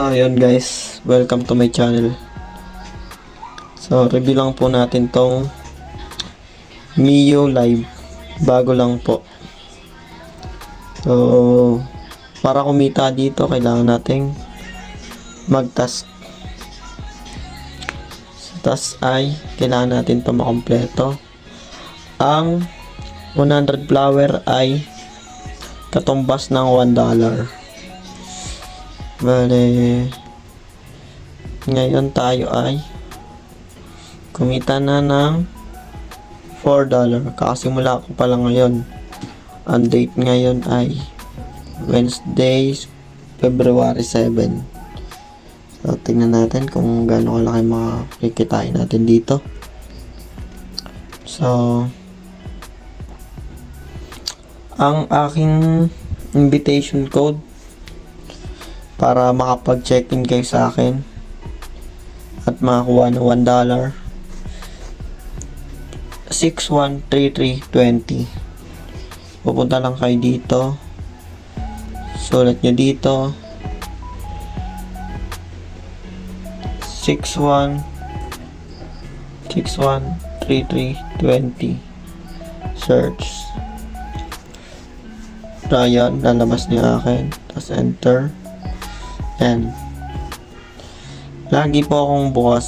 So yun guys, welcome to my channel. So review lang po natin tong Mio Live. Bago lang po. So para kumita dito, kailangan nating mag-task. Sa task ay kailangan natin to makompleto. Ang 100 flower ay katumbas ng $1. Bale, ngayon tayo ay kumita na ng $4. Kakasimula ko pa lang ngayon. Ang date ngayon ay Wednesday, February 7. So, tingnan natin kung gaano kalaki makikitain natin dito. So, ang aking invitation code para makapag-check-in kayo sa akin at makakuha ng $1, 613320. Pupunta lang kayo dito, sulat nyo dito 613320, search. So yan, lalabas niya akin, tapos enter. And lagi po akong bukas.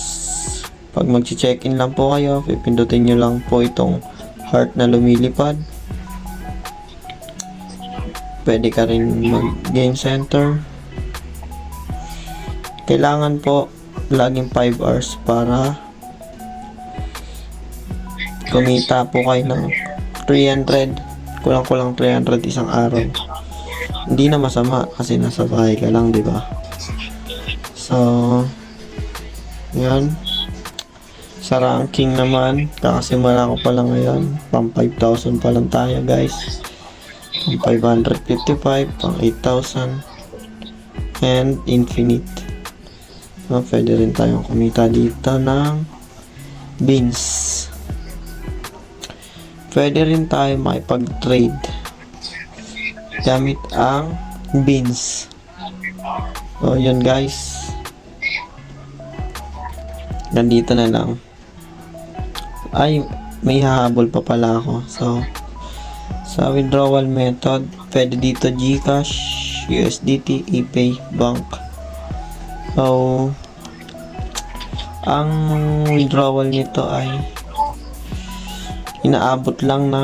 Pag mag-check-in lang po kayo, pipindutin nyo lang po itong heart na lumilipad. Pwede ka rin mag-game center. Kailangan po laging 5 hours para kumita po kayo ng 300, kulang-kulang 300 isang araw. Hindi na masama kasi nasa bahay ka lang, di ba? So, yan. Sa ranking naman, kakasimula ko pa lang ngayon. Pang 5,000 pa lang tayo, guys. Pang 555, pang 8,000. And infinite. So, pwede rin tayong kumita dito ng beans. Pwede rin tayo makipag-trade gamit ang beans. So, yun guys. Nandito na lang. Ay, may hahabol pa pala ako. So, sa withdrawal method, pwede dito GCash, USDT, ePay, Bank. So, ang withdrawal nito ay inaabot lang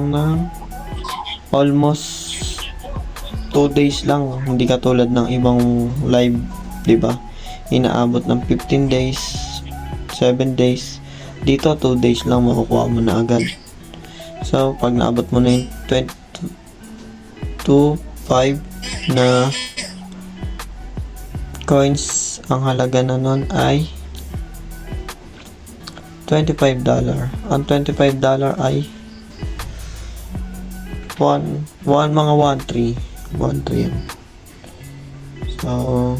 ng almost 2 days lang, hindi katulad ng ibang live, 'di ba? Inaabot ng 15 days, 7 days. Dito 2 days lang makukuha mo na agad. So pag naabot mo na yung 25 na coins, ang halaga na nun ay $25. Ang $25 ay mga 1.3 yan. So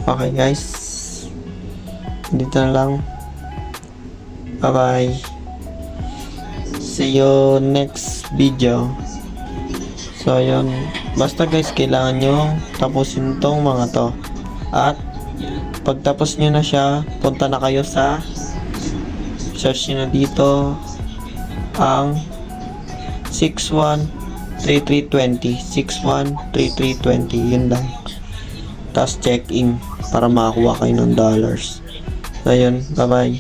okay guys, dito na lang. Bye bye, see you next video. So yun, basta guys, kailangan nyo tapusin tong mga to, at pagtapos nyo na siya, punta na kayo sa search nyo na dito ang 613320, 613320, yun lang. Tapos check in para makakuha kayo ng dollars. So yun, bye bye.